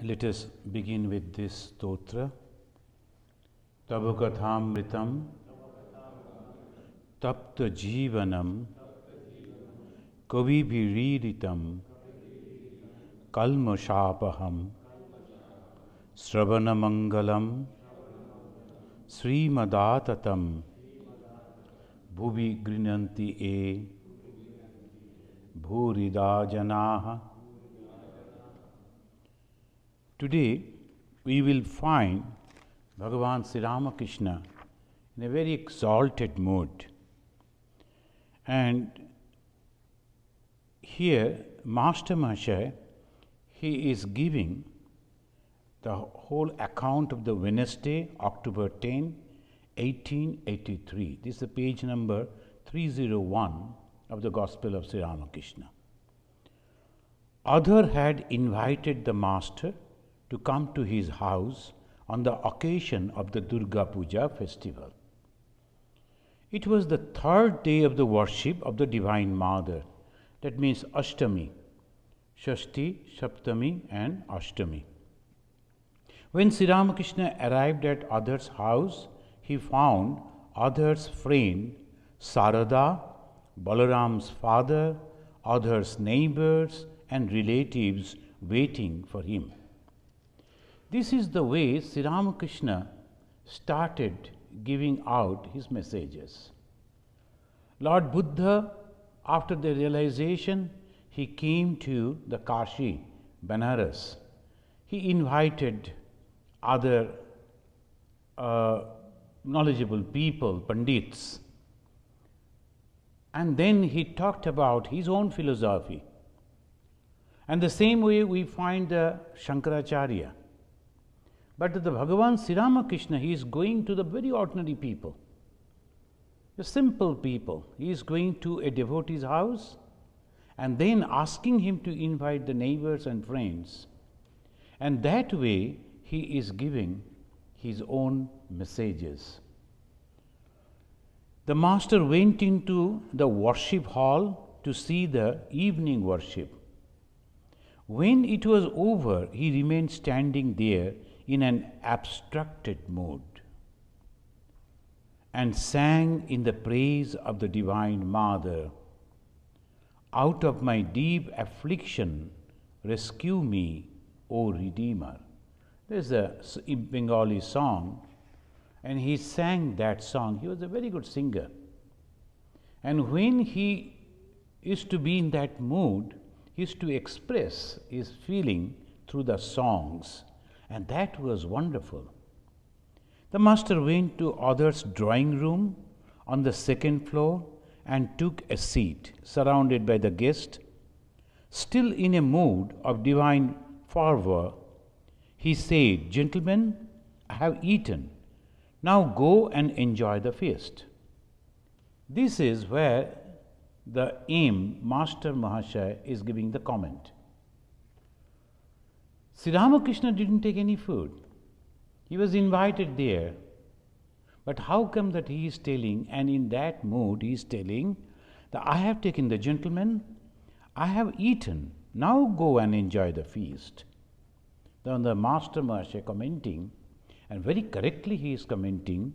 Let us begin with this stotra. Tavakatham tapta jivanam kavibhiriritam kalmashapaham sravanamangalam srimadatatam bhuvi grinanti e bhurida janaha. Today we will find Bhagavan Sri Ramakrishna in a very exalted mood. And here Master Mahasaya, he is giving the whole account of the Wednesday, October 10, 1883. This is the page number 301 of the Gospel of Sri Ramakrishna. Other had invited the Master to come to his house on the occasion of the Durga Puja festival. It was the third day of the worship of the Divine Mother. That means Ashtami, Shashti, Saptami and Ashtami. When Sri Ramakrishna arrived at Adhar's house, he found Adhar's friend Sarada, Balaram's father, Adhar's neighbors and relatives waiting for him. This is the way Sri Ramakrishna started giving out his messages. Lord Buddha, after the realization, he came to the Kashi, Banaras. He invited other knowledgeable people, Pandits, and then he talked about his own philosophy. And the same way we find the Shankaracharya. But the Bhagavan Sri Ramakrishna, he is going to the very ordinary people, the simple people. He is going to a devotee's house and then asking him to invite the neighbors and friends. And that way he is giving his own messages. The Master went into the worship hall to see the evening worship. When it was over, he remained standing there in an abstracted mood and sang in the praise of the Divine Mother. Out of my deep affliction, rescue me, O Redeemer. There's a Bengali song, and he sang that song. He was a very good singer. And when he used to be in that mood, he used to express his feeling through the songs. And that was wonderful. The Master went to Adhar's drawing room on the second floor and took a seat surrounded by the guests. Still in a mood of divine fervor, he said, "Gentlemen, I have eaten. Now go and enjoy the feast." This is where the aim Master Mahasaya is giving the comment. Sri Ramakrishna didn't take any food. He was invited there. But how come that he is telling, and in that mood he is telling, that I have taken the gentleman, I have eaten, now go and enjoy the feast. Then the Master Mahasaya commenting, and very correctly he is commenting,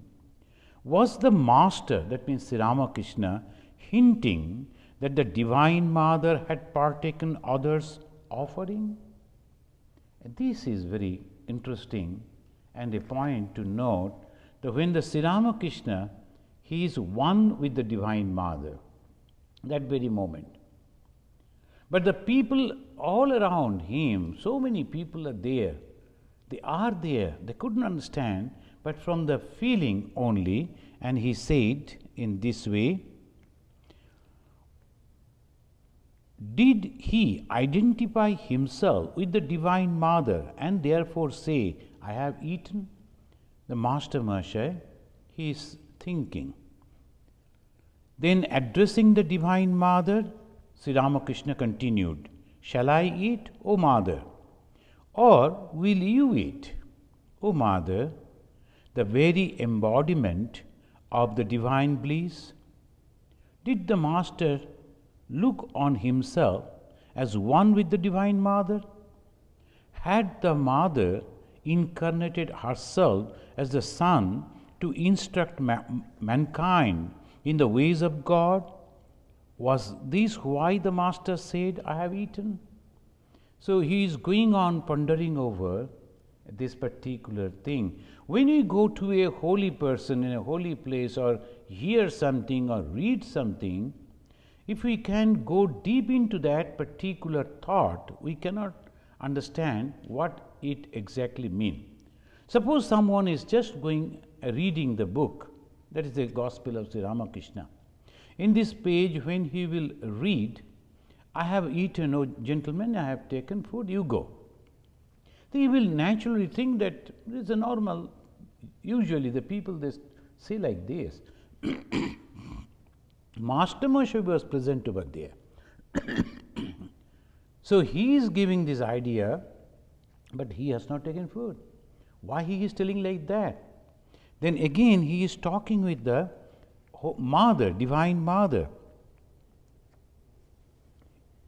was the Master, that means Sri Ramakrishna, hinting that the Divine Mother had partaken others' offering? This is very interesting and a point to note that when the Sri Ramakrishna, he is one with the Divine Mother, that very moment. But the people all around him, so many people are there, they couldn't understand, but from the feeling only, and he said in this way, did he identify himself with the Divine Mother and therefore say, I have eaten? The Master Mahasaya, he is thinking. Then addressing the Divine Mother, Sri Ramakrishna continued, shall I eat, O Mother? Or will you eat? O Mother, the very embodiment of the divine bliss? Did the Master look on himself as one with the Divine Mother? had the mother incarnated herself as the sun to instruct mankind in the ways of God? Was this why the Master said, I have eaten? So he is going on pondering over this particular thing. When you go to a holy person in a holy place, or hear something or read something, if we can go deep into that particular thought, we cannot understand what it exactly means. Suppose someone is just reading the book, that is the Gospel of Sri Ramakrishna. In this page, when he will read, I have eaten, oh gentlemen, I have taken food, you go. He will naturally think that it is a normal, usually the people they say like this. Master Moshe was present over there. So he is giving this idea, but he has not taken food. Why he is telling like that? Then again he is talking with the Mother, Divine Mother.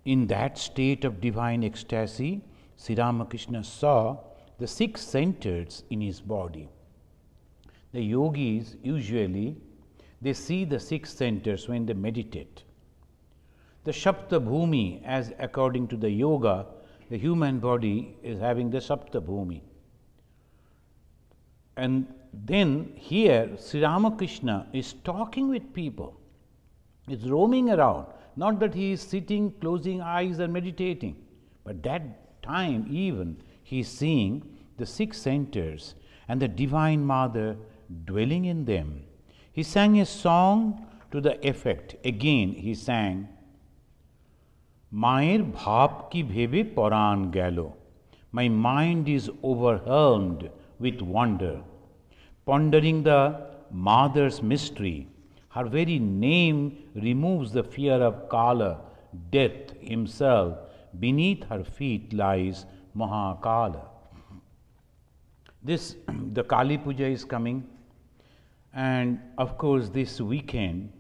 In that state of divine ecstasy, Sri Ramakrishna saw the 6 centers in his body. The yogis usually, they see the 6 centers when they meditate. The Shapta Bhumi, as according to the yoga, the human body is having the Shapta Bhumi. And then here Sri Ramakrishna is talking with people, is roaming around. Not that he is sitting, closing eyes and meditating, but that time even he is seeing the 6 centers and the Divine Mother dwelling in them. He sang a song to the effect. Again he sang, Mayer bhap ki bhebe paran gelo. My mind is overwhelmed with wonder, pondering the Mother's mystery. Her very name removes the fear of Kala, death himself. Beneath her feet lies Mahakala. The Kali Puja is coming, and of course this weekend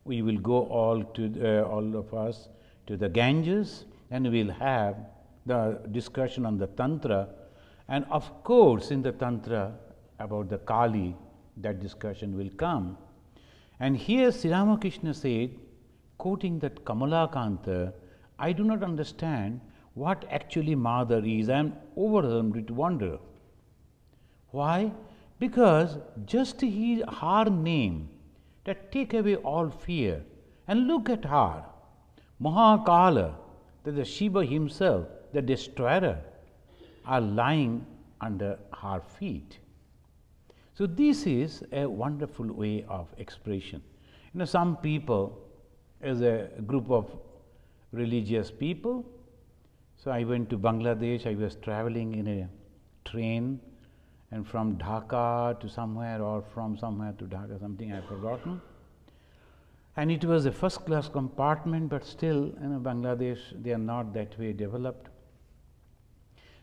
we will go all of us to the Ganges, and we will have the discussion on the Tantra, and of course in the Tantra about the Kali, that discussion will come. And here Sri Ramakrishna said, quoting that Kamalakanta, I do not understand what actually Mother is. I am overwhelmed with wonder. Why? Because just her name that take away all fear. And look at her, Mahakala, that the Shiva himself, the destroyer, are lying under her feet. So this is a wonderful way of expression. Some people, as a group of religious people, so I went to Bangladesh, I was traveling in a train, and from Dhaka to somewhere, or from somewhere to Dhaka, something I have forgotten. And it was a first class compartment, but still, Bangladesh, they are not that way developed.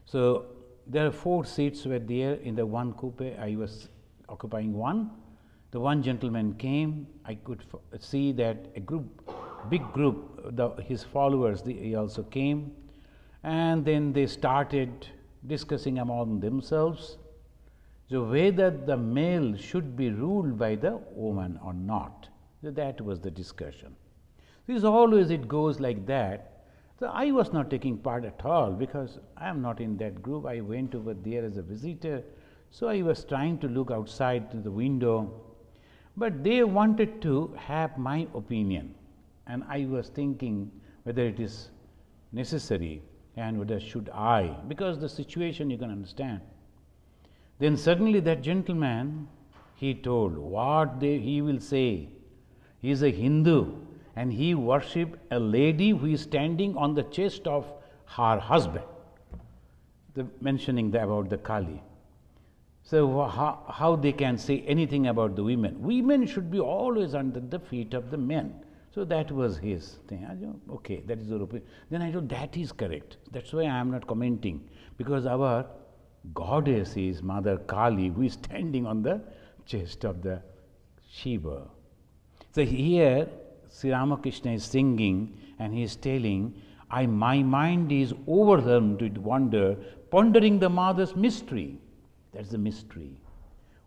So there are 4 seats were there in the one coupe. I was occupying one. The one gentleman came. I could see that a big group, his followers, he also came, and then they started discussing among themselves, so whether the male should be ruled by the woman or not. So that was the discussion. Always it goes like that. So I was not taking part at all, because I am not in that group. I went over there as a visitor. So I was trying to look outside to the window, but they wanted to have my opinion, and I was thinking whether it is necessary and whether should I, because the situation you can understand. Then suddenly that gentleman, he told what he will say. He is a Hindu and he worships a lady who is standing on the chest of her husband, mentioning about the Kali. So how they can say anything about the women? Women should be always under the feet of the men. So that was his thing. I said, okay, that is your opinion. Then I thought that is correct. That's why I am not commenting, because our goddess is Mother Kali, who is standing on the chest of the Shiva. So here Sri Ramakrishna is singing and he is telling, My mind is overwhelmed with wonder, pondering the mother's mystery. That's the mystery.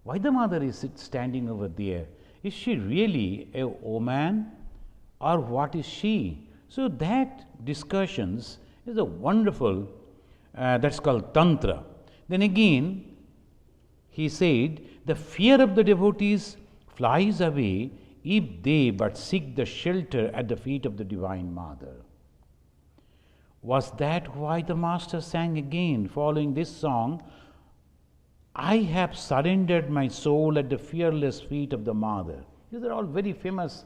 Why the mother is standing over there? Is she really a woman, or what is she? So that discussions is a wonderful, that's called Tantra. Then again, he said, the fear of the devotees flies away if they but seek the shelter at the feet of the Divine Mother. Was that why the Master sang again, following this song, I have surrendered my soul at the fearless feet of the Mother? These are all very famous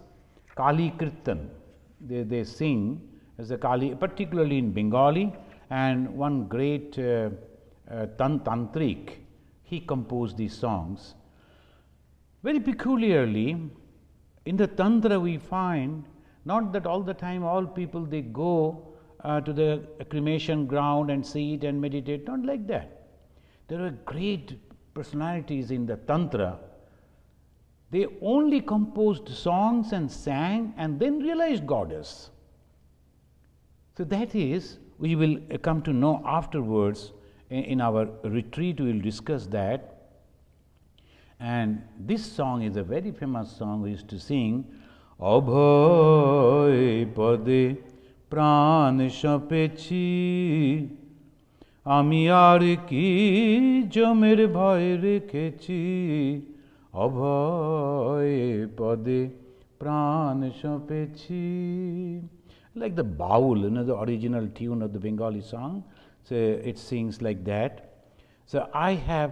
Kali Kirtan. They sing as a Kali, particularly in Bengali, and one great Tantrik, he composed these songs. Very peculiarly, in the Tantra we find, not that all the time all people they go to the cremation ground and sit and meditate, not like that. There are great personalities in the Tantra. They only composed songs and sang and then realized Goddess. So that is, we will come to know afterwards in our retreat, we will discuss that. And this song is a very famous song we used to sing. Abhay pade pran shapechi ami ar ki jomer bhai rekhechi abhay pade pran shapechi. Like the baul, the original tune of the Bengali song. So it sings like that. So I have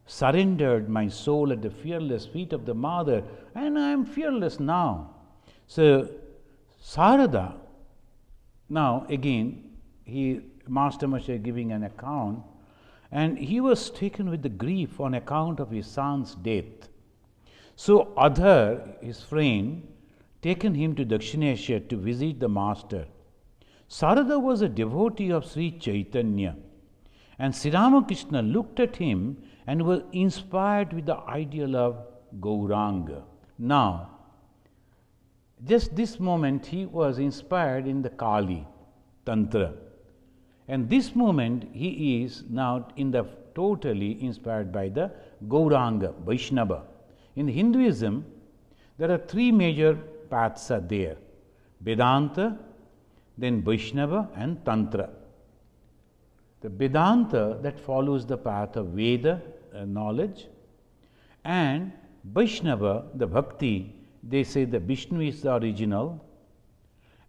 surrendered my soul at the fearless feet of the Mother, and I am fearless now. So Sarada, now again, Master Moshe giving an account, and he was taken with the grief on account of his son's death. So Adhar, his friend, taken him to Dakshineshwar to visit the Master. Sarada was a devotee of Sri Chaitanya, and Sri Ramakrishna looked at him and was inspired with the ideal of Gauranga. Now, just this moment he was inspired in the Kali Tantra, and this moment he is now in the totally inspired by the Gauranga, Vaishnava. In Hinduism, there are three major paths are there: Vedanta, then Vaishnava and Tantra. The Vedanta that follows the path of Veda knowledge, and Vaishnava, the Bhakti, they say the Vishnu is the original,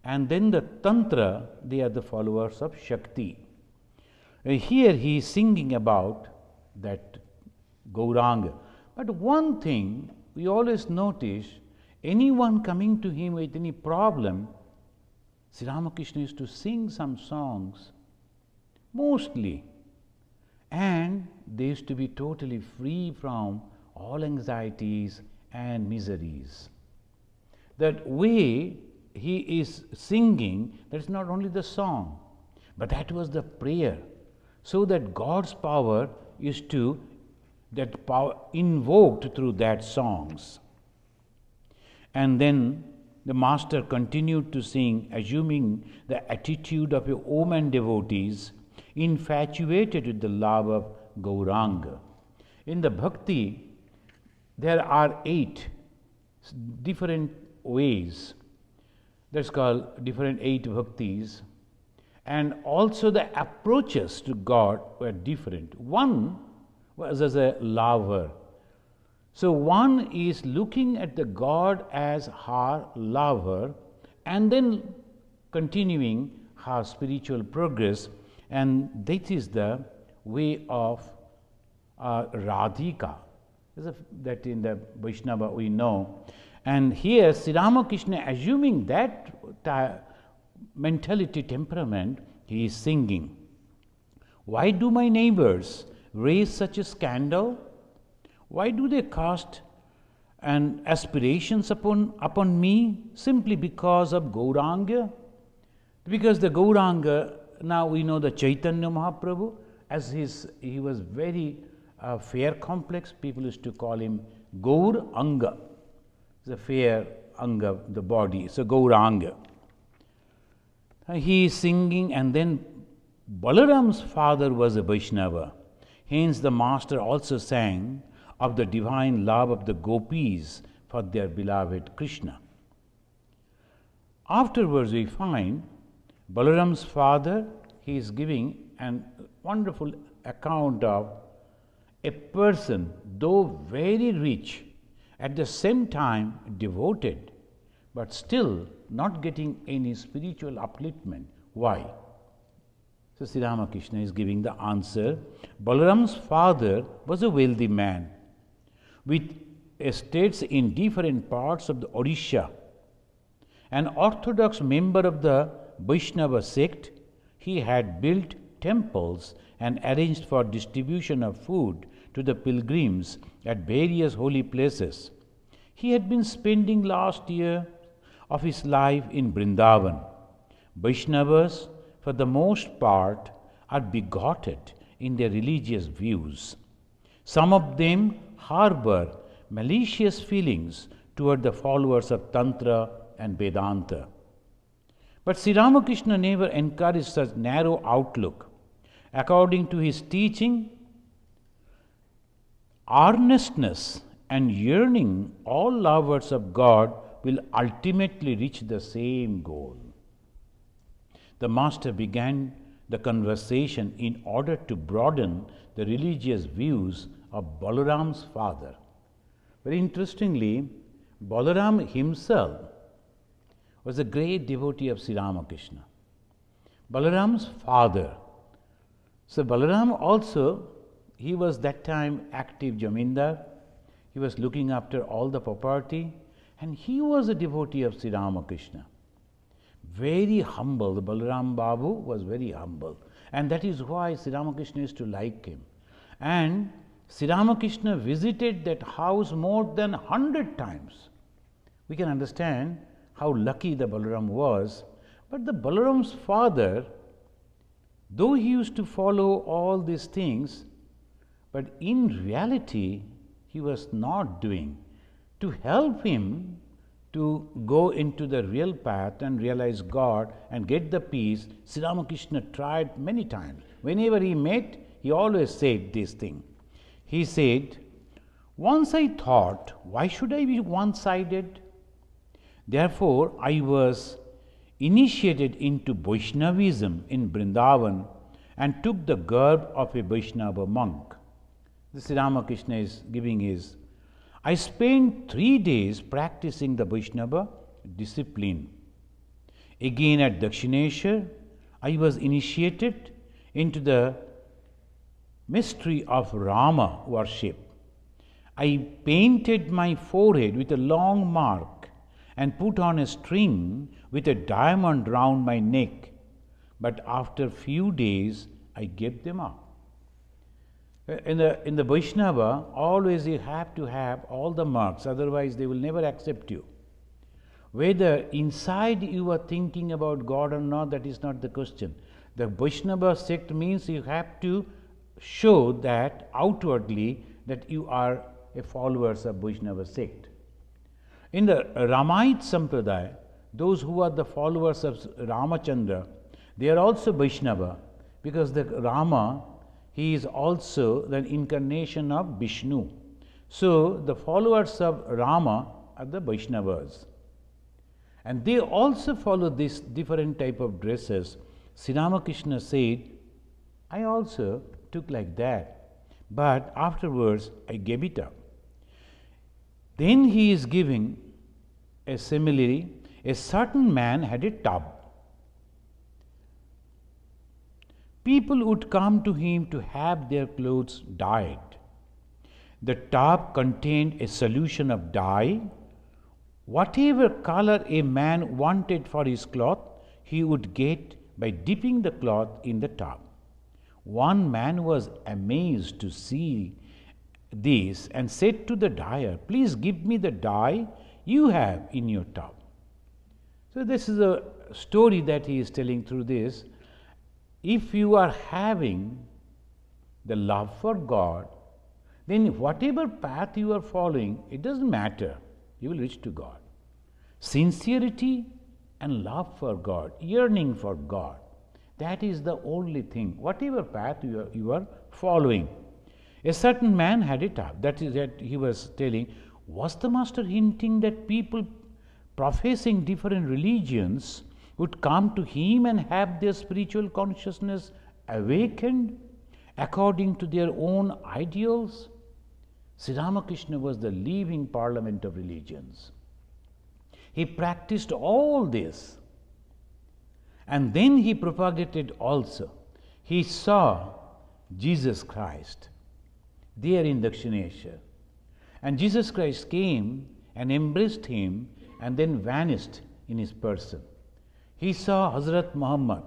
and then the Tantra, they are the followers of Shakti. Here he is singing about that Gauranga. But one thing we always notice, anyone coming to him with any problem, Sri Ramakrishna used to sing some songs, mostly, and they used to be totally free from all anxieties and miseries. That way he is singing, that's not only the song, but that was the prayer, so that God's power is to, that power invoked through that songs. And then the Master continued to sing, assuming the attitude of a woman devotees, infatuated with the love of Gauranga. In the Bhakti, there are 8 different ways. That's called different 8 Bhaktis. And also the approaches to God were different. One was as a lover. So one is looking at the God as her lover and then continuing her spiritual progress, and that is the way of Radhika. That in the Vaishnava we know. And here Sri Ramakrishna, assuming that mentality, temperament, he is singing. Why do my neighbors raise such a scandal? Why do they cast an aspirations upon me simply because of Gauranga? Because the Gauranga, now we know the Chaitanya Mahaprabhu, as he was very fair complex, people used to call him Gaur Anga, the fair Anga, the body, so Gauranga. He is singing, and then Balaram's father was a Vaishnava. Hence, the master also sang of the divine love of the gopis for their beloved Krishna. Afterwards, we find Balaram's father, he is giving a wonderful account of a person, though very rich, at the same time devoted, but still not getting any spiritual upliftment. Why? So Sri Ramakrishna is giving the answer. Balaram's father was a wealthy man with estates in different parts of the Odisha. An orthodox member of the Vaishnava sect, he had built temples and arranged for distribution of food to the pilgrims at various holy places. He had been spending last year of his life in Vrindavan. Vaishnavas, for the most part, are bigoted in their religious views. Some of them harbor malicious feelings toward the followers of Tantra and Vedanta. But Sri Ramakrishna never encouraged such narrow outlook. According to his teaching, earnestness and yearning, all lovers of God will ultimately reach the same goal. The master began the conversation in order to broaden the religious views of Balaram's father. Very interestingly, Balaram himself was a great devotee of Sri Ramakrishna. Balaram's father. So Balaram also, he was that time active Jamindar. He was looking after all the property, and he was a devotee of Sri Ramakrishna. Very humble. The Balaram Babu was very humble, and that is why Sri Ramakrishna used to like him. And Sri Ramakrishna visited that house more than 100 times. We can understand how lucky the Balaram was. But the Balaram's father, though he used to follow all these things, but in reality he was not doing. To help him to go into the real path and realize God and get the peace, Sri Ramakrishna tried many times. Whenever he met, he always said this thing. He said, "Once I thought, why should I be one-sided? Therefore, I was initiated into Vaishnavism in Vrindavan and took the garb of a Vaishnava monk." Sri Ramakrishna is giving his. I spent 3 days practicing the Vaishnava discipline. Again at Dakshineshwar, I was initiated into the mystery of Rama worship. I painted my forehead with a long mark and put on a string with a diamond round my neck. But after few days, I gave them up. In the Vaishnava, always you have to have all the marks, otherwise they will never accept you. Whether inside you are thinking about God or not, that is not the question. The Vaishnava sect means you have to show that outwardly that you are a followers of Vaishnava sect. In the Ramaite Sampradaya, those who are the followers of Ramachandra, they are also Vaishnava, because the Rama, he is also the incarnation of Vishnu. So the followers of Rama are the Vaishnavas. And they also follow this different type of dresses. Sri Ramakrishna said, I also took like that, but afterwards I gave it up. Then he is giving a simile. A certain man had a tub. People would come to him to have their clothes dyed. The tub contained a solution of dye. Whatever color a man wanted for his cloth, he would get by dipping the cloth in the tub. One man was amazed to see this and said to the dyer, "Please give me the dye you have in your tub." So this is a story that he is telling through this. If you are having the love for God, then whatever path you are following, it doesn't matter. You will reach to God. Sincerity and love for God, yearning for God. That is the only thing, whatever path you are following. A certain man had it up. That is that he was telling. Was the master hinting that people professing different religions would come to him and have their spiritual consciousness awakened according to their own ideals? Sri Ramakrishna was the living parliament of religions. He practiced all this. And then he propagated also. He saw Jesus Christ there in Dakshinesha. And Jesus Christ came and embraced him and then vanished in his person. He saw Hazrat Muhammad.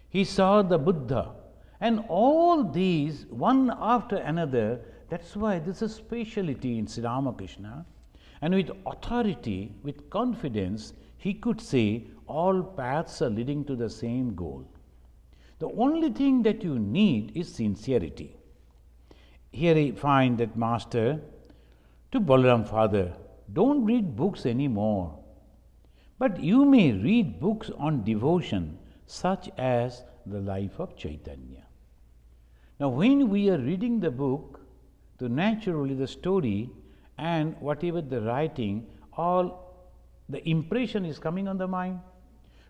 He saw the Buddha. And all these, one after another, that's why this is a speciality in Sri Ramakrishna. And with authority, with confidence, he could say all paths are leading to the same goal. The only thing that you need is sincerity. Here I find that master to Balaram Father, don't read books anymore, but you may read books on devotion such as the life of Chaitanya. Now when we are reading the book, so naturally the story and whatever the writing, all the impression is coming on the mind.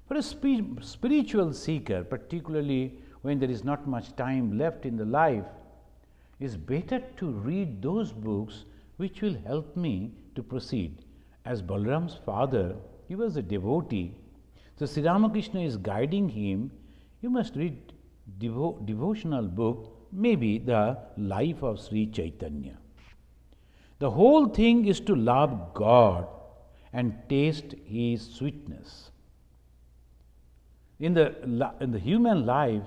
For a spiritual seeker, particularly when there is not much time left in the life, it's better to read those books which will help me to proceed. As Balaram's father, he was a devotee. So Sri Ramakrishna is guiding him. You must read devotional book, maybe the life of Sri Chaitanya. The whole thing is to love God and taste His sweetness. In the human life,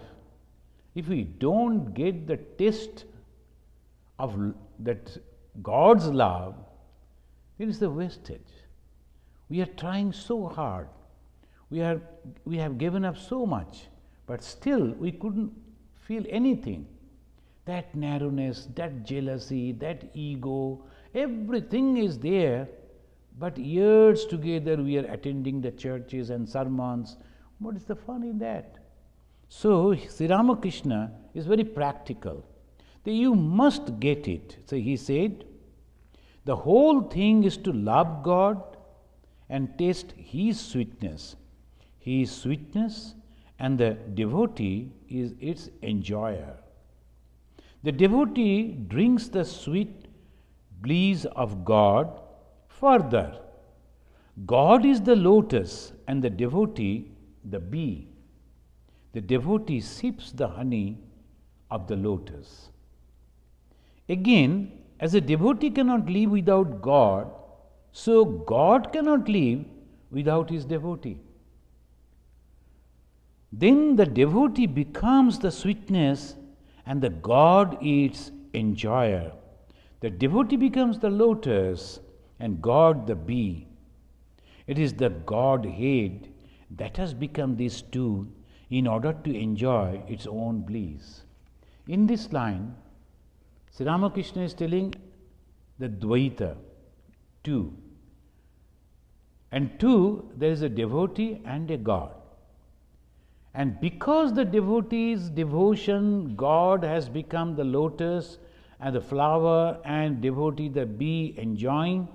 if we don't get the taste of that God's love, it is the wastage. We are trying so hard. We have given up so much, but still we couldn't feel anything. That narrowness, that jealousy, that ego, everything is there, but years together we are attending the churches and sermons. What is the fun in that? So Sri Ramakrishna is very practical. That you must get it. So he said, the whole thing is to love God and taste His sweetness. His sweetness, and the devotee is its enjoyer. The devotee drinks the sweet bliss of God. Further, God is the lotus and the devotee the bee. The devotee sips the honey of the lotus. Again, as a devotee cannot live without God, so God cannot live without his devotee. Then the devotee becomes the sweetness and the God its enjoyer. The devotee becomes the lotus and God the bee. It is the Godhead that has become these two in order to enjoy its own bliss. In this line, Sri Ramakrishna is telling the Dvaita, two. And two, there is a devotee and a God. And because the devotee's devotion, God has become the lotus and the flower, and devotee the bee enjoying.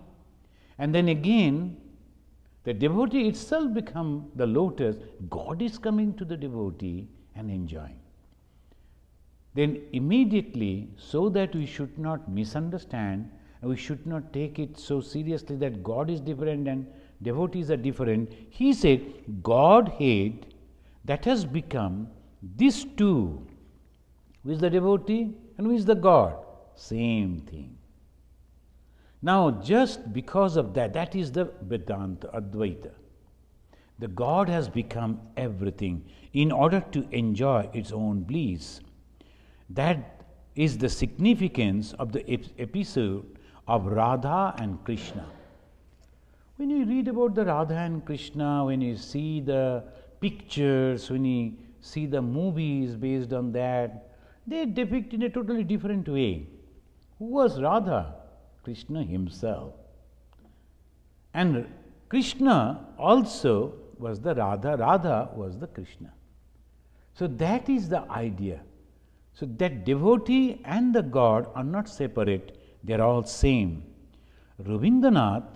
And then again, the devotee itself become the lotus. God is coming to the devotee and enjoying. Then immediately, so that we should not misunderstand, and we should not take it so seriously that God is different and devotees are different, he said, Godhead that has become these two. Who is the devotee and who is the God? Same thing. Now, just because of that, that is the Vedanta, Advaita. The God has become everything in order to enjoy its own bliss. That is the significance of the episode of Radha and Krishna. When you read about the Radha and Krishna, when you see the pictures, when you see the movies based on that, they depict in a totally different way. Who was Radha? Krishna himself. And Krishna also was the Radha, Radha was the Krishna. So that is the idea. So that devotee and the God are not separate, they are all same. Rabindranath,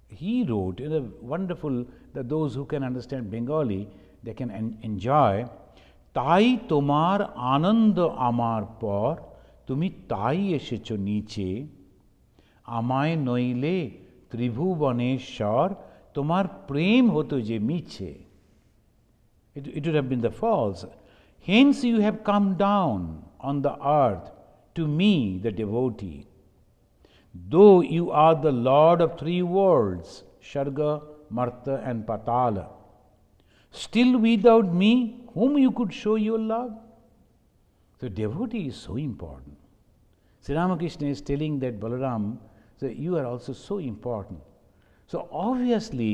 he wrote in a wonderful, that those who can understand Bengali, they can enjoy, Tai tomar ananda amar por, tumi tai eshecho niche, আমায় নইলে ত্রিভুবনেশ্বর তোমার প্রেম হতো যে মিছে. It would have been the false. Hence you have come down on the earth to me, the devotee. Though you are the Lord of three worlds, Sharga, Marta and Patala, still without me, whom you could show your love? So devotee is so important. Sri Ramakrishna is telling that Balaram, so you are also so important. So obviously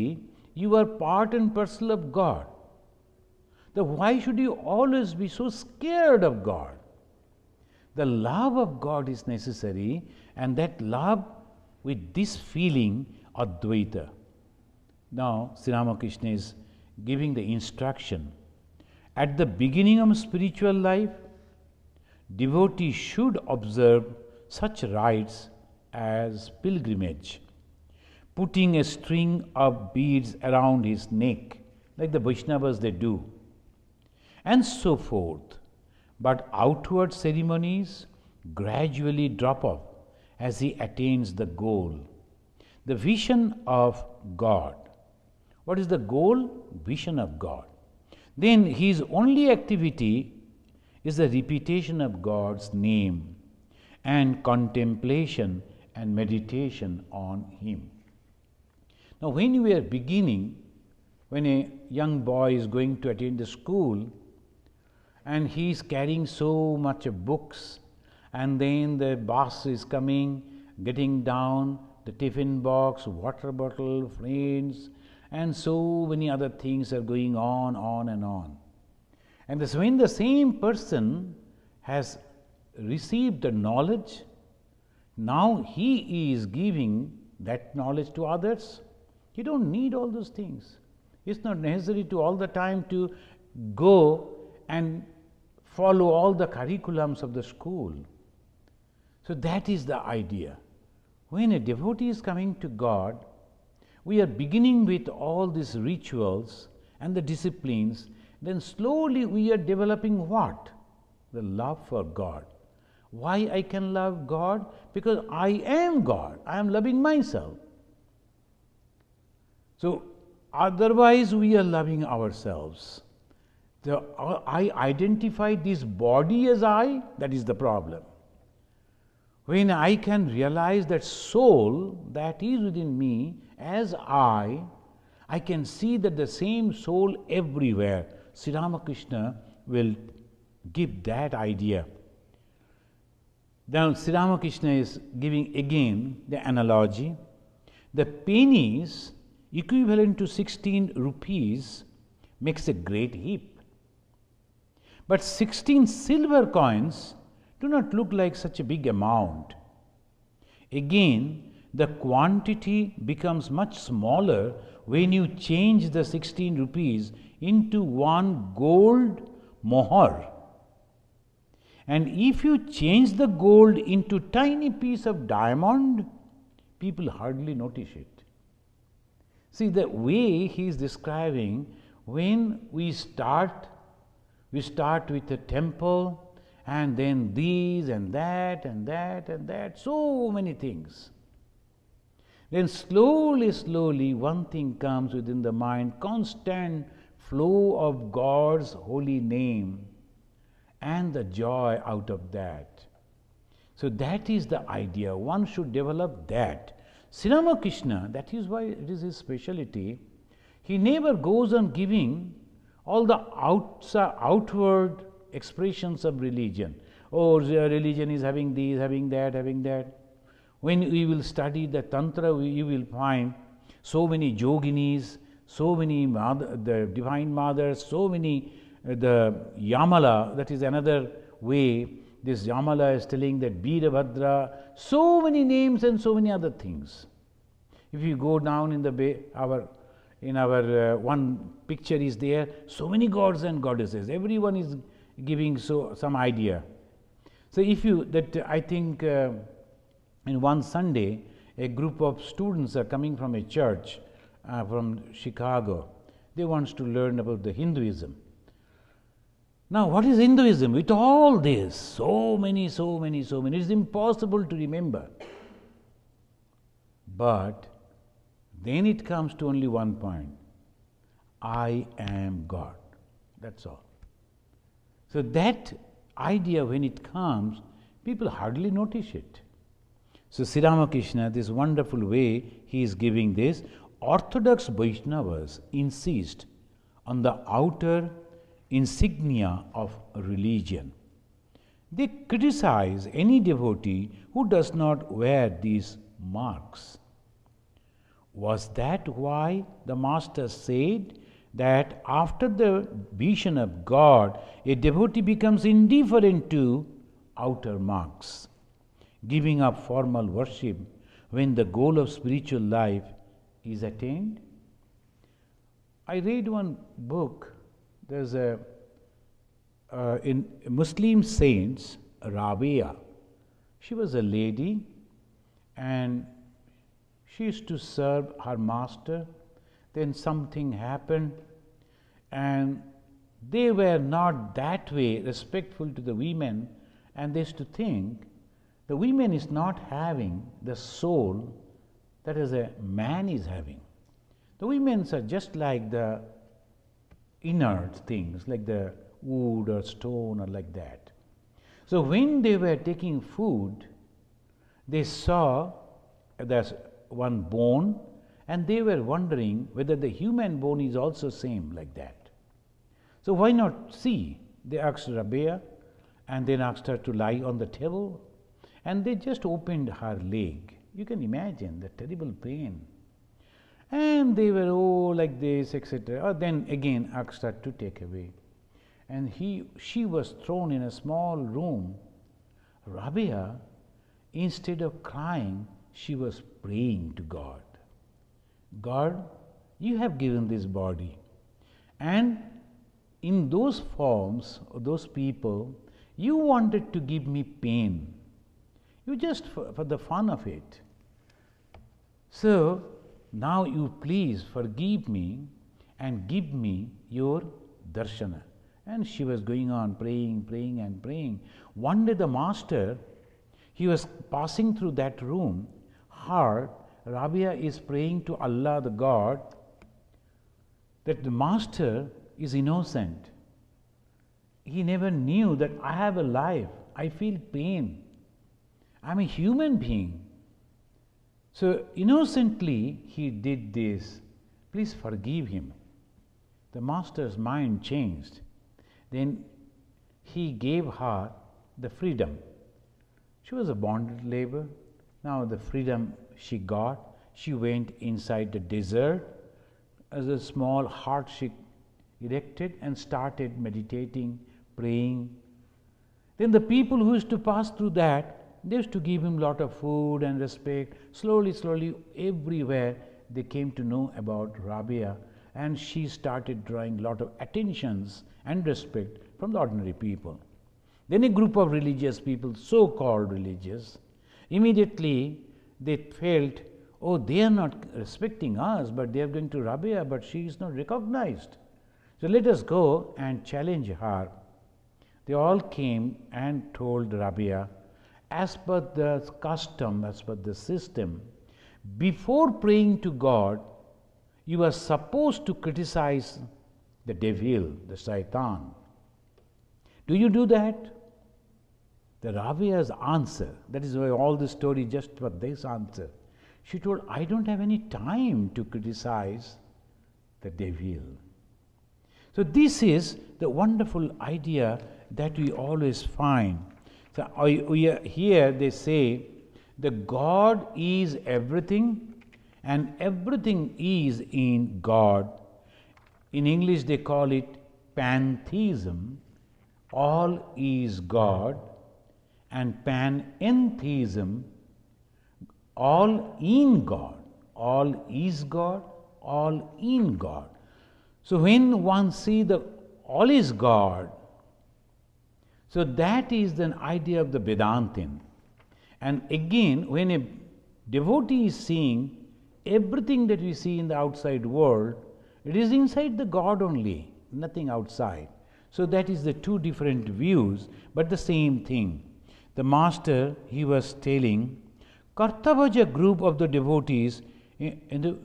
you are part and parcel of God. Then why should you always be so scared of God? The love of God is necessary, and that love with this feeling, Advaita. Now Sri Ramakrishna is giving the instruction. At the beginning of spiritual life, devotee should observe such rites as pilgrimage, putting a string of beads around his neck, like the Vaishnavas they do, and so forth. But outward ceremonies gradually drop off as he attains the goal, the vision of God. What is the goal? Vision of God. Then his only activity is the repetition of God's name and contemplation and meditation on Him. Now, when we are beginning, when a young boy is going to attend the school and he is carrying so much of books, and then the bus is coming, getting down, the tiffin box, water bottle, friends, and so many other things are going on and on. And this, when the same person has received the knowledge, now he is giving that knowledge to others. You don't need all those things. It's not necessary to all the time to go and follow all the curriculums of the school. So that is the idea. When a devotee is coming to God, we are beginning with all these rituals and the disciplines, then slowly we are developing what? The love for God. Why I can love God? Because I am God. I am loving myself. So otherwise we are loving ourselves. I identify this body as I, that is the problem. When I can realize that soul that is within me as I can see that the same soul everywhere. Sri Ramakrishna will give that idea. Now Sri Ramakrishna is giving again the analogy. The pennies equivalent to 16 rupees makes a great heap. But 16 silver coins do not look like such a big amount. Again, the quantity becomes much smaller when you change the 16 rupees into one gold mohar. And if you change the gold into tiny piece of diamond, people hardly notice it. See, the way he is describing, when we start with a temple, and then these and that and that and that, so many things. Then slowly one thing comes within the mind, constant flow of God's holy name and the joy out of that. So that is the idea. One should develop that. Sri Ramakrishna, that is why it is his speciality, he never goes on giving all the outward expressions of religion. Oh, religion is having this, having that, having that. When we will study the Tantra, you will find so many yoginis, so many the divine mothers, so many the Yamala, that is another way. This Yamala is telling that Veerabhadra, so many names and so many other things. If you go down in the in our one picture is there, so many gods and goddesses. Everyone is giving some idea. So I think in one Sunday, a group of students are coming from a church from Chicago. They want to learn about the Hinduism. Now, what is Hinduism? With all this, so many, it's impossible to remember. But then it comes to only one point. I am God. That's all. So that idea, when it comes, people hardly notice it. So Sri Ramakrishna, this wonderful way he is giving this, Orthodox Vaishnavas insist on the outer insignia of religion. They criticize any devotee who does not wear these marks. Was that why the Master said that after the vision of God, a devotee becomes indifferent to outer marks, giving up formal worship when the goal of spiritual life is attained? I read one book. There's in Muslim saints, Rabia. She was a lady and she used to serve her master. Then something happened and they were not that way respectful to the women, and they used to think the woman is not having the soul that is a man is having. The women are just like the inert things, like the wood or stone or like that. So when they were taking food, they saw there's one bone, and they were wondering whether the human bone is also same like that. So why not see? They asked Rabia, and then asked her to lie on the table, and they just opened her leg. You can imagine the terrible pain. And they were, like this, etc. Then again asked her to take away. And she was thrown in a small room. Rabia, instead of crying, she was praying to God. God, you have given this body. And in those forms, those people, you wanted to give me pain. You just for the fun of it. So now you please forgive me and give me your darshana. And she was going on praying, praying and praying. One day the master, he was passing through that room, heard Rabia is praying to Allah the God, that the master is innocent. He never knew that I have a life, I feel pain. I'm a human being. So innocently he did this. Please forgive him. The master's mind changed. Then he gave her the freedom. She was a bonded labor. Now the freedom she got, she went inside the desert. As a small hut she erected and started meditating, praying. Then the people who used to pass through that, they used to give him a lot of food and respect. Slowly, everywhere they came to know about Rabia, and she started drawing a lot of attentions and respect from the ordinary people. Then a group of religious people, so-called religious, immediately they felt, they are not respecting us, but they are going to Rabia, but she is not recognized. So let us go and challenge her. They all came and told Rabia, as per the custom, as per the system, before praying to God, you are supposed to criticize the devil, the shaitan. Do you do that? The Rabia's answer, that is why all the story just for this answer. She told, I don't have any time to criticize the devil. So this is the wonderful idea that we always find. So here they say, the God is everything and everything is in God. In English they call it pantheism. All is God. And panentheism, all in God. All is God, all in God. So when one sees the all is God, so that is the idea of the Vedantin. And again, when a devotee is seeing everything that we see in the outside world, it is inside the God only, nothing outside. So that is the two different views, but the same thing. The master, he was telling, Kartavaja group of the devotees, in the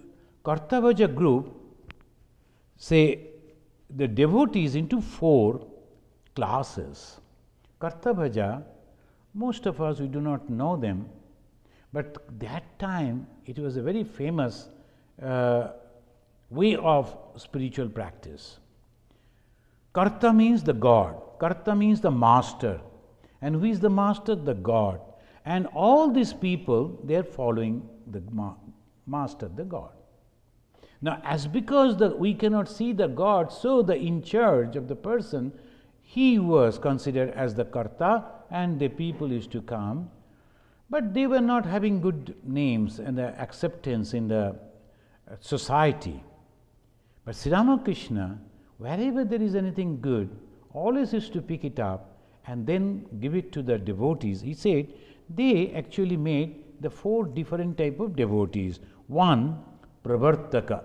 Kartavaja group, say the devotees into 4 classes. Kartavaja, most of us, we do not know them, but that time it was a very famous way of spiritual practice. Karta means the God, Karta means the master. And who is the master? The God. And all these people, they are following the master, the God. Now, as because we cannot see the God, so the in charge of the person, he was considered as the Karta, and the people used to come. But they were not having good names and the acceptance in the society. But Sri Ramakrishna, wherever there is anything good, always used to pick it up and then give it to the devotees. He said they actually made the 4 different type of devotees. One, Pravartaka.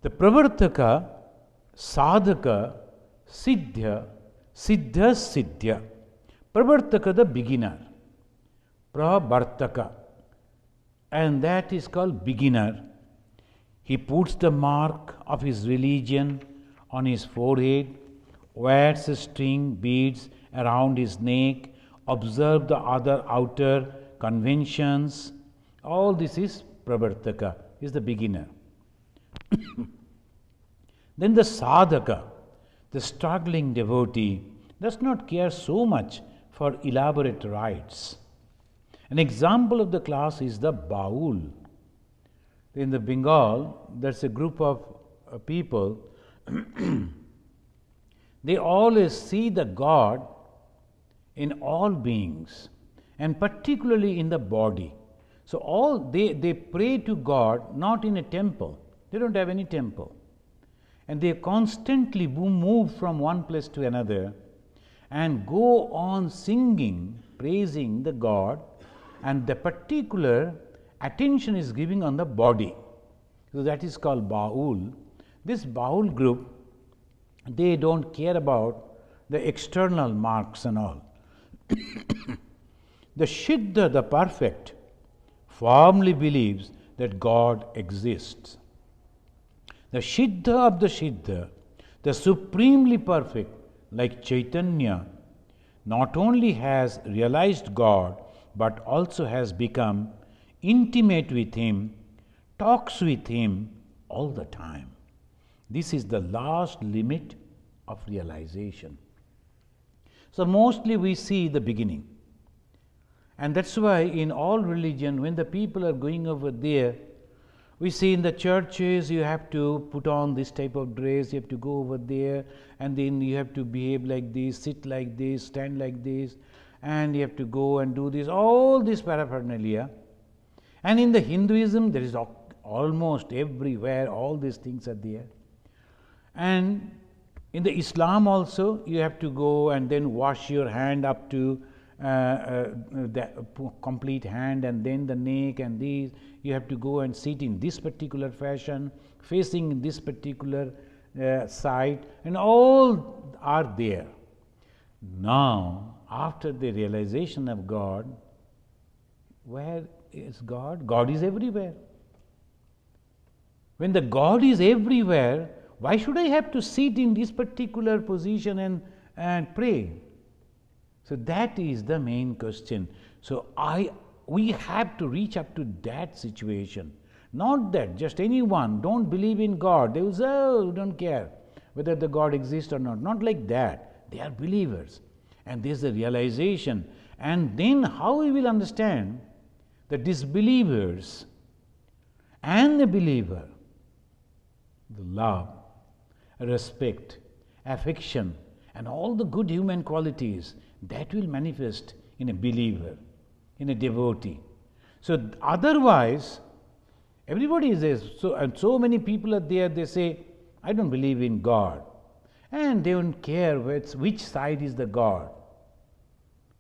The Pravartaka, Sadhaka, Siddha, Siddha, Siddhya. Pravartaka, the beginner. Pravartaka. And that is called beginner. He puts the mark of his religion on his forehead, wears a string beads around his neck, observe the other outer conventions. All this is Pravartaka, is the beginner. Then the Sadhaka, the struggling devotee, does not care so much for elaborate rites. An example of the class is the Baul. In the Bengal, there's a group of people, they always see the God in all beings, and particularly in the body. So they pray to God not in a temple. They don't have any temple. And they constantly move from one place to another and go on singing, praising the God, and the particular attention is given on the body. So that is called Baul. This Baul group, they don't care about the external marks and all. The Siddha, the perfect, firmly believes that God exists. The Siddha of the Siddha, the supremely perfect, like Chaitanya, not only has realized God, but also has become intimate with Him, talks with Him all the time. This is the last limit of realization. So mostly we see the beginning. And that's why in all religion, when the people are going over there, we see in the churches you have to put on this type of dress, you have to go over there, and then you have to behave like this, sit like this, stand like this, and you have to go and do this, all this paraphernalia. And in the Hinduism, there is almost everywhere, all these things are there. And in the Islam also, you have to go and then wash your hand up to the complete hand, and then the neck, and these. You have to go and sit in this particular fashion, facing this particular side, and all are there. Now, after the realization of God, where is God? God is everywhere. When the God is everywhere, why should I have to sit in this particular position and pray? So that is the main question. So we have to reach up to that situation. Not that just anyone don't believe in God, they will say, oh, don't care whether the God exists or not. Not like that. They are believers. And there is a realization. And then how we will understand the disbelievers and the believer, the love, respect, affection, and all the good human qualities that will manifest in a believer, in a devotee. So otherwise, Everybody is there. And so many people are there, they say, I don't believe in God. And they don't care which side is the God.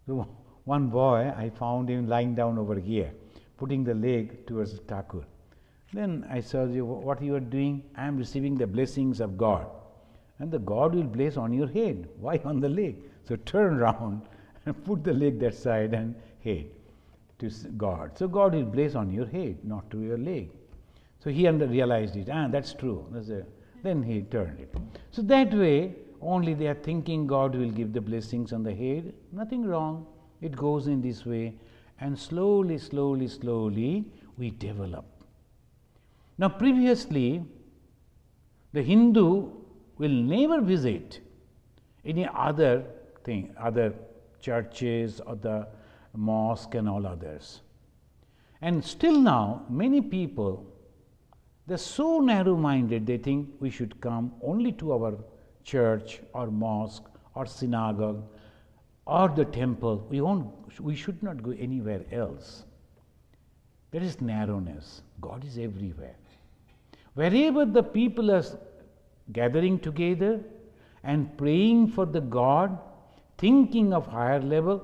So one boy, I found him lying down over here, putting the leg towards the Thakur. Then I said, what you are doing? I am receiving the blessings of God. And the God will bless on your head. Why on the leg? So turn around and put the leg that side and head to God. So God will bless on your head, not to your leg. So he realized it. That's true. Then he turned it. So that way, only they are thinking God will give the blessings on the head. Nothing wrong. It goes in this way. And slowly, slowly, slowly, we develop. Now, previously, the Hindu will never visit any other thing, other churches or the mosque and all others. And still now, many people, they're so narrow-minded, they think we should come only to our church or mosque or synagogue or the temple. We should not go anywhere else. There is narrowness. God is everywhere. Wherever the people are gathering together and praying for the God, thinking of higher level,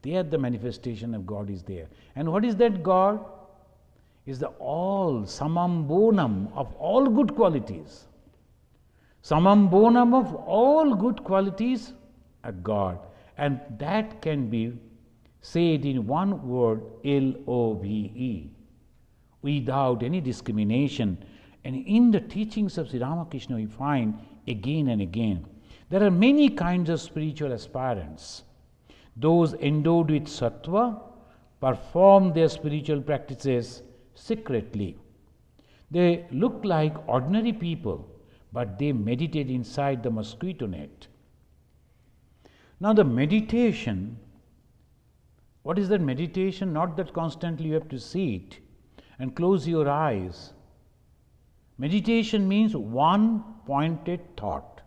there the manifestation of God is there. And what is that God? Is the all, samam bonam of all good qualities. Samam bonam of all good qualities, a God. And that can be said in one word, L-O-V-E, without any discrimination. And in the teachings of Sri Ramakrishna, we find again and again, there are many kinds of spiritual aspirants. Those endowed with sattva perform their spiritual practices secretly. They look like ordinary people, but they meditate inside the mosquito net. Now the meditation, what is that meditation? Not that constantly you have to sit and close your eyes. Meditation means one pointed thought,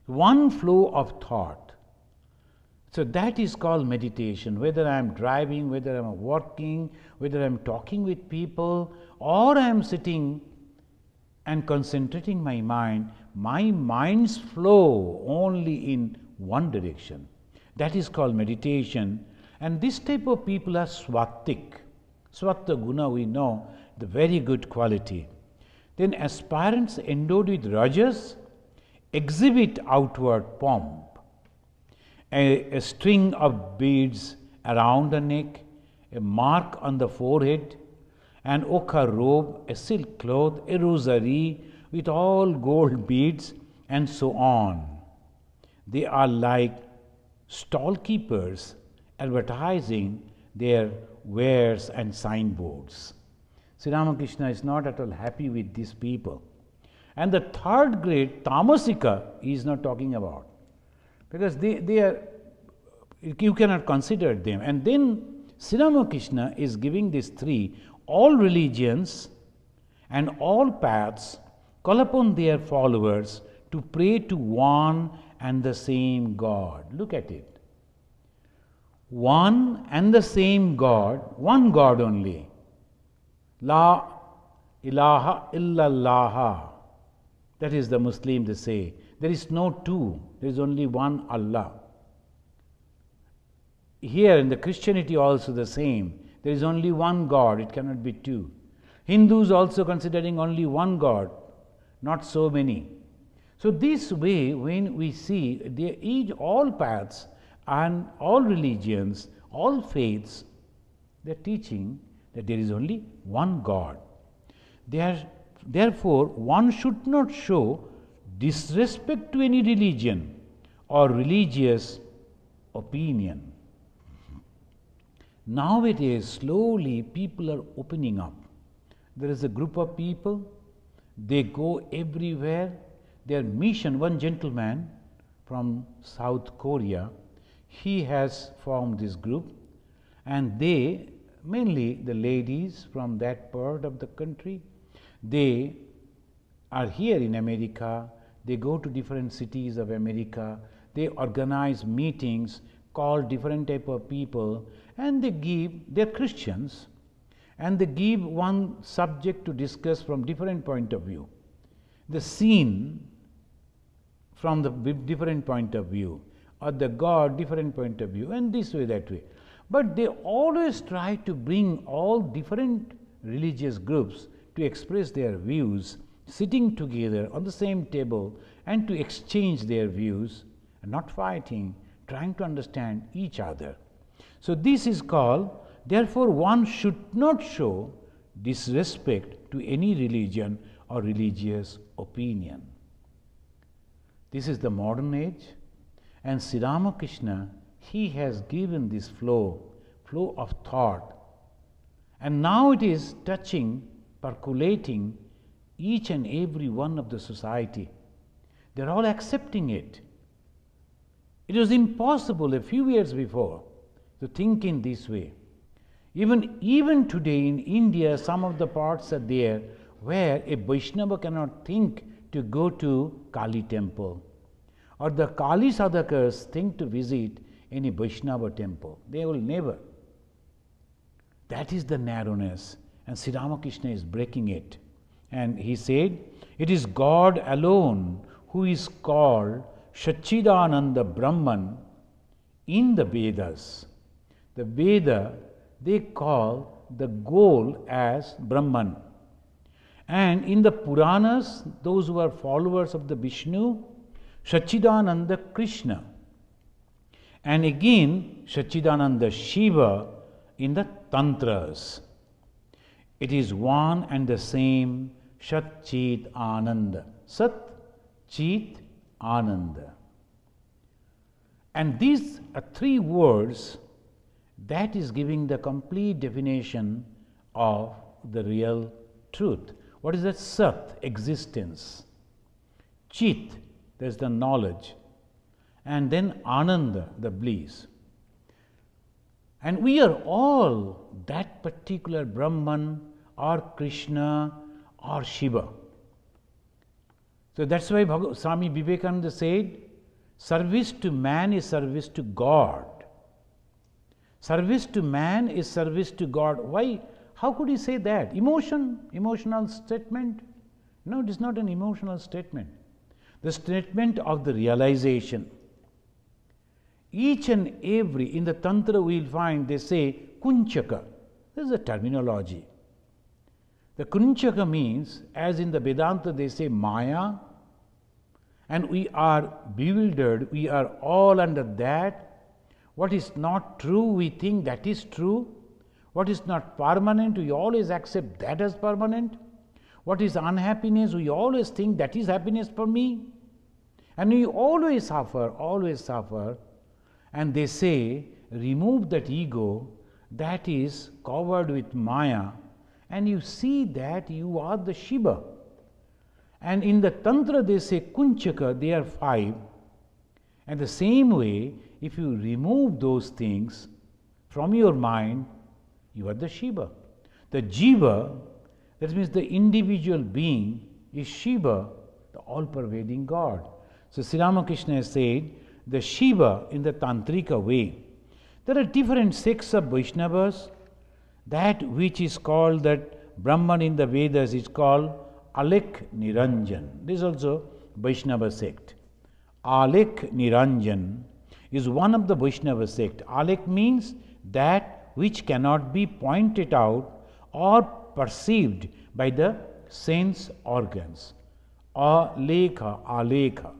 one flow of thought. So that is called meditation. Whether I am driving, whether I am working, whether I am talking with people, or I am sitting and concentrating my mind's flow only in one direction. That is called meditation. And this type of people are swatik. Swatta guna, we know, the very good quality. Then aspirants endowed with rajas exhibit outward pomp. A string of beads around the neck, a mark on the forehead, an ochre robe, a silk cloth, a rosary with all gold beads, and so on. They are like stall keepers advertising their wares and signboards. Sri Ramakrishna is not at all happy with these people. And the third grade, tamasika, he is not talking about. Because they are, you cannot consider them. And then Sri Ramakrishna is giving these three. All religions and all paths call upon their followers to pray to one and the same God. Look at it. One and the same God, one God only. La ilaha illallah. That is the Muslim, they say. There is no two, there is only one Allah. Here in the Christianity also the same. There is only one God, it cannot be two. Hindus also considering only one God, not so many. So this way, when we see all paths and all religions, all faiths, they are teaching that there is only one God. Therefore, one should not show disrespect to any religion or religious opinion. Nowadays, slowly people are opening up. There is a group of people, they go everywhere. Their mission, one gentleman from South Korea, he has formed this group, and they, mainly the ladies from that part of the country, they are here in America, they go to different cities of America, they organize meetings, call different type of people, and they give, they're Christians, and they give one subject to discuss from different point of view. The scene from the different point of view, or the God different point of view, and this way, that way. But they always try to bring all different religious groups to express their views, sitting together on the same table and to exchange their views, and not fighting, trying to understand each other. So this is called, therefore one should not show disrespect to any religion or religious opinion. This is the modern age, and Sri Ramakrishna, he has given this flow of thought, and now it is touching, percolating each and every one of the society. They are all accepting it. It was impossible a few years before to think in this way. Even today in India, some of the parts are there where a Vaishnava cannot think to go to Kali temple, or the Kali sadhakas think to visit any Vaishnava temple. They will never. That is the narrowness, and Sri Ramakrishna is breaking it. And he said, it is God alone who is called Satchidananda Brahman in the Vedas. The Veda, they call the goal as Brahman. And in the Puranas, those who are followers of the Vishnu, Satchidananda Krishna. And again, Satchidananda Shiva in the Tantras. It is one and the same Sat Chit Ananda. Sat Chit Ananda. And these are three words that is giving the complete definition of the real truth. What is that? Sat, existence. Chit, there is the knowledge. And then Ananda, the bliss. And we are all that particular Brahman or Krishna or Shiva. So that's why Swami Vivekananda said, service to man is service to God. Service to man is service to God. Why? How could he say that? Emotional statement? No, it is not an emotional statement. The statement of the realization. Each and every, in the Tantra we will find they say kunchaka. This is a terminology. The kunchaka means, as in the Vedanta they say Maya, and we are bewildered, we are all under that. What is not true, we think that is true. What is not permanent, we always accept that as permanent. What is unhappiness, we always think that is happiness for me. And we always suffer. And they say, remove that ego that is covered with Maya, and you see that you are the Shiva. And in the Tantra they say Kunchaka, they are 5. And the same way, if you remove those things from your mind, you are the Shiva. The Jiva, that means the individual being, is Shiva, the all-pervading God. So Sri Ramakrishna has said, the Shiva in the Tantrika way. There are different sects of Vaishnavas. That which is called that Brahman in the Vedas is called Alek Niranjan. This is also Vaishnava sect. Alek Niranjan is one of the Vaishnava sect. Alek means that which cannot be pointed out or perceived by the sense organs. Alekha.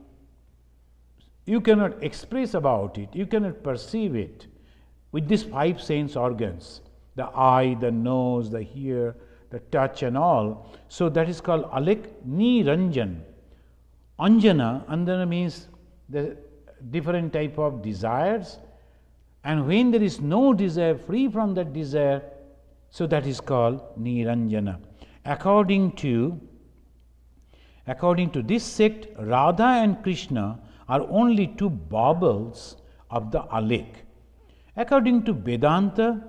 You cannot express about it, you cannot perceive it with these 5 sense organs, the eye, the nose, the ear, the touch and all. So that is called Alek Niranjan. Anjana means the different type of desires, and when there is no desire, free from that desire, so that is called Niranjana. According to this sect, Radha and Krishna are only 2 baubles of the Alek. According to Vedanta,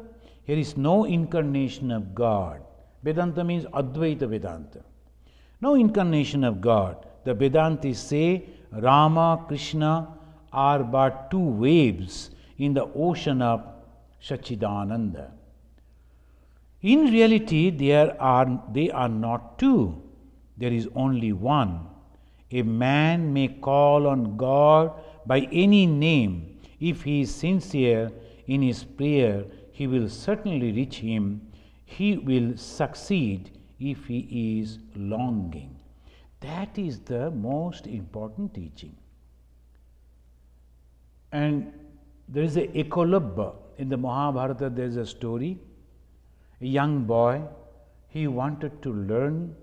here is no incarnation of God. Vedanta means Advaita Vedanta. No incarnation of God. The Vedantis say Rama, Krishna are but 2 waves in the ocean of Satchidananda. In reality, they are not two. There is only one. A man may call on God by any name. If he is sincere in his prayer, he will certainly reach him. He will succeed if he is longing. That is the most important teaching. And there is a ekolabha. In the Mahabharata, there is a story. A young boy, he wanted to learn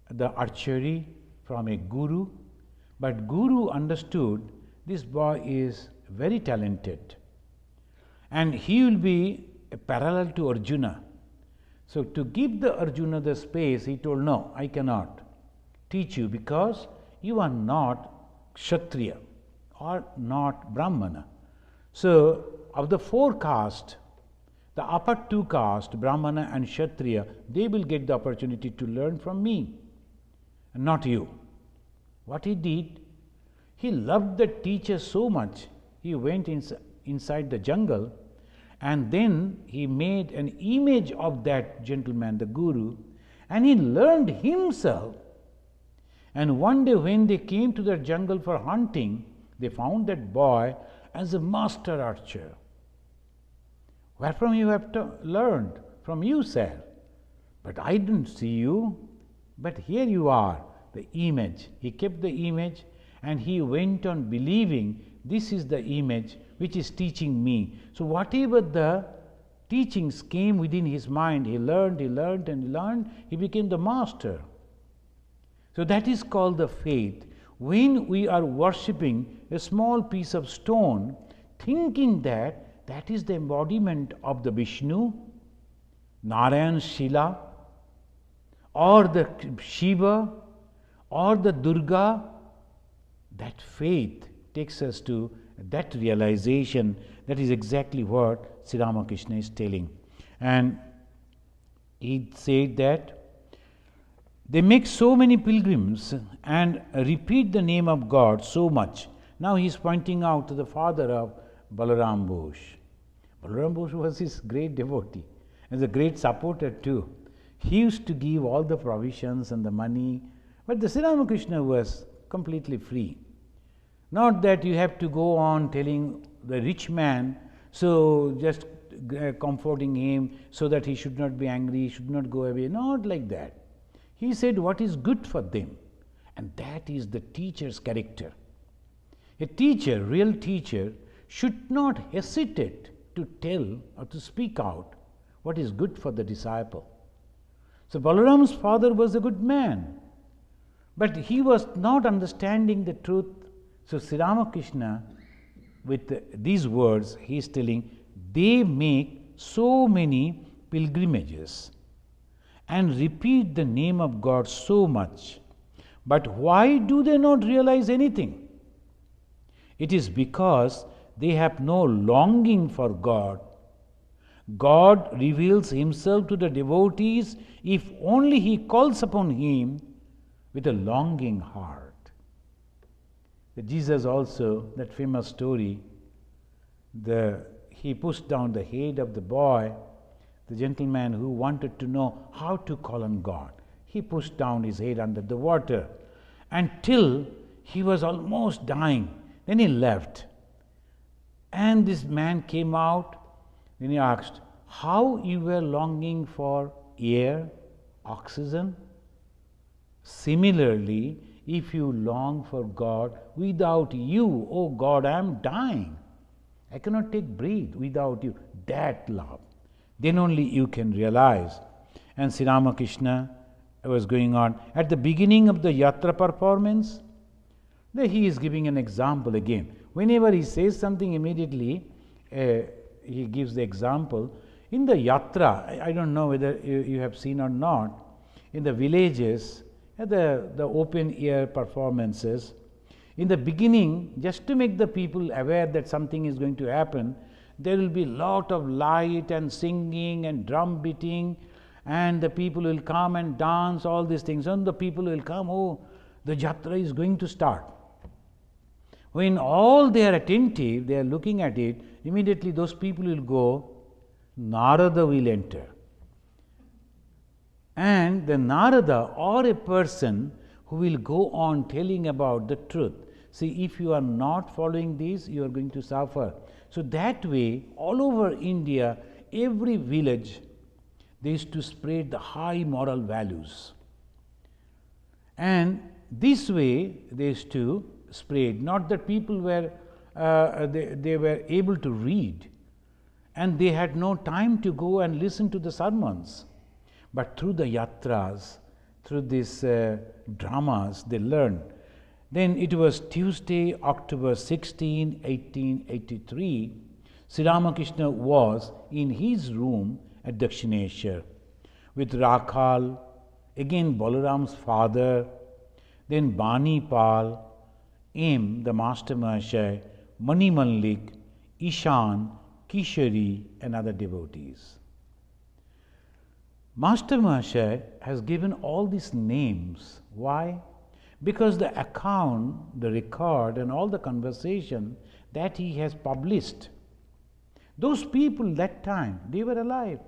the archery from a guru, but guru understood this boy is very talented and he will be parallel to Arjuna. So to give the Arjuna the space, he told, no, I cannot teach you because you are not Kshatriya or not Brahmana. So of the four castes, the upper two castes, Brahmana and Kshatriya, they will get the opportunity to learn from me, and not you. What he did, he loved the teacher so much, he went inside the jungle and then he made an image of that gentleman, the guru, and he learned himself. And one day when they came to the jungle for hunting, they found that boy as a master archer. Where from you have learned? From you, sir. But I didn't see you. But here you are, the image. He kept the image and he went on believing this is the image which is teaching me. So whatever the teachings came within his mind, he learned, he became the master. So that is called the faith. When we are worshipping a small piece of stone, thinking that that is the embodiment of the Vishnu, Narayan Shila, or the Shiva, or the Durga, that faith takes us to that realization. That is exactly what Sri Ramakrishna is telling. And he said that they make so many pilgrims and repeat the name of God so much. Now he is pointing out to the father of Balaram Bose. Balaram Bose was his great devotee and a great supporter too. He used to give all the provisions and the money, but the Sri Ramakrishna was completely free. Not that you have to go on telling the rich man, so just comforting him so that he should not be angry, he should not go away. Not like that. He said what is good for them, and that is the teacher's character. A teacher, real teacher, should not hesitate to tell or to speak out what is good for the disciple. So Balaram's father was a good man, but he was not understanding the truth. So Sri Ramakrishna, with these words, he is telling, they make so many pilgrimages and repeat the name of God so much, but why do they not realize anything? It is because they have no longing for God. God reveals himself to the devotees if only he calls upon him with a longing heart. Jesus also, that famous story, he pushed down the head of the boy, the gentleman who wanted to know how to call on God. He pushed down his head under the water until he was almost dying. Then he left. And this man came out. Then he asked, how you were longing for air, oxygen? Similarly, if you long for God, without you, oh God, I am dying. I cannot take breath without you. That love. Then only you can realize. And Sri Ramakrishna was going on. At the beginning of the yatra performance, there he is giving an example again. Whenever he says something, immediately he gives the example. In the yatra, I don't know whether you have seen or not, in the villages, at the open air performances, in the beginning, just to make the people aware that something is going to happen, there will be lot of light and singing and drum beating, and the people will come and dance, all these things, and the people will come, oh, the yatra is going to start. When all they are attentive, they are looking at it, immediately those people will go, Narada will enter. and the Narada or a person who will go on telling about the truth. See, if you are not following this, you are going to suffer. So that way, all over India, every village, they used to spread the high moral values. And this way, they used to spread. Not that people were, they were able to read, and they had no time to go and listen to the sermons. But through the yatras, through these dramas, they learned. Then it was Tuesday, October 16, 1883. Sri Ramakrishna was in his room at Dakshineshwar with Rakhal, again Balaram's father, then Bani Pal, M, the Master Mahasaya, Mani Mallik, Ishan, Kishori, and other devotees. Master Mahasaya has given all these names. Why? Because the account, the record, and all the conversation that he has published, those people that time, they were alive.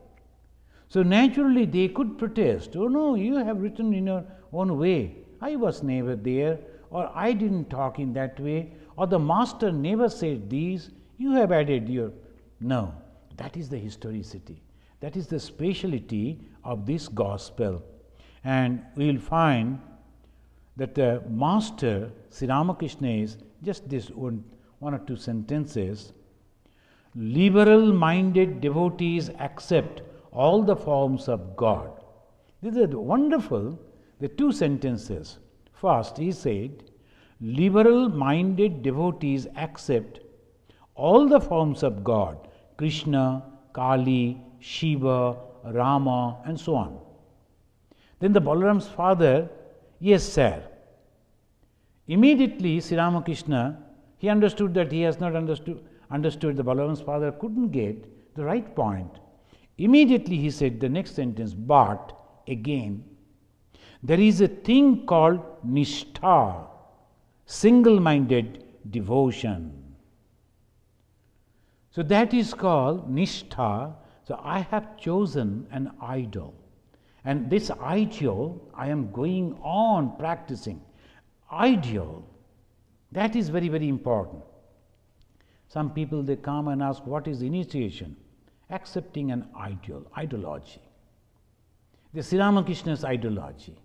So naturally they could protest. Oh no, you have written in your own way. I was never there, or I didn't talk in that way, or the master never said these, you have added your. No, that is the historicity. That is the speciality of this gospel. And we will find that the master, Sri Ramakrishna, is just this one or two sentences. Liberal-minded devotees accept all the forms of God. These are wonderful, the two sentences. First, he said, liberal-minded devotees accept all the forms of God, Krishna, Kali, Shiva, Rama, and so on. Then the Balaram's father, yes, sir. Immediately, Sri Ramakrishna, he understood that he has not understood the Balaram's father couldn't get the right point. Immediately he said the next sentence, but again, there is a thing called nishtha, single-minded devotion. So that is called nishtha. So I have chosen an idol. And this ideal, I am going on practicing. Ideal, that is very, very important. Some people, they come and ask, what is initiation? Accepting an ideal, ideology. The Sri Ramakrishna's ideology.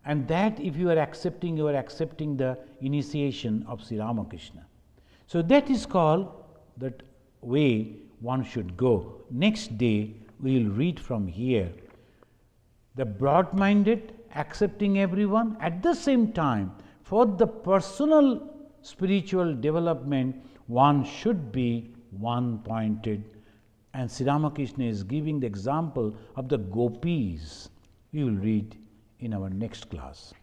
And that if you are accepting the initiation of Sri Ramakrishna. So that is called that way one should go. Next day, we will read from here. The broad-minded, accepting everyone, at the same time, for the personal spiritual development, one should be one-pointed. And Sri Ramakrishna is giving the example of the gopis. We will read in our next class.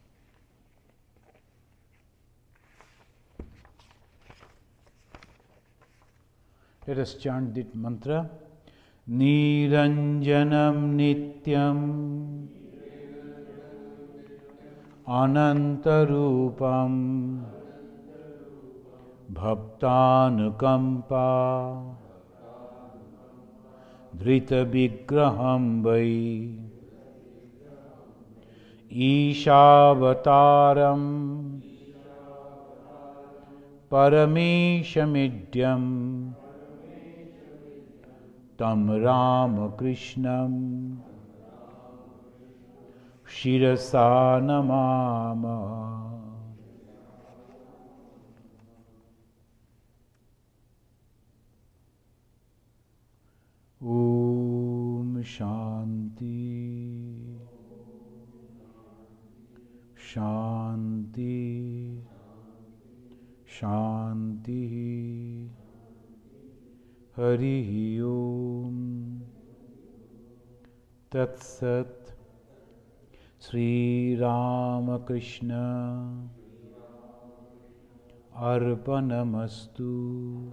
Let us chant this mantra. Niranjanam nityam anantarupam bhaktanukampa drita vigraham vai Ishavataram Parameshamidhyam Tam Ramakrishnam Shirasa Namama. Om Shanti Shanti Shanti Hari Om Tat Sat Sri Ramakrishna Arpanamastu.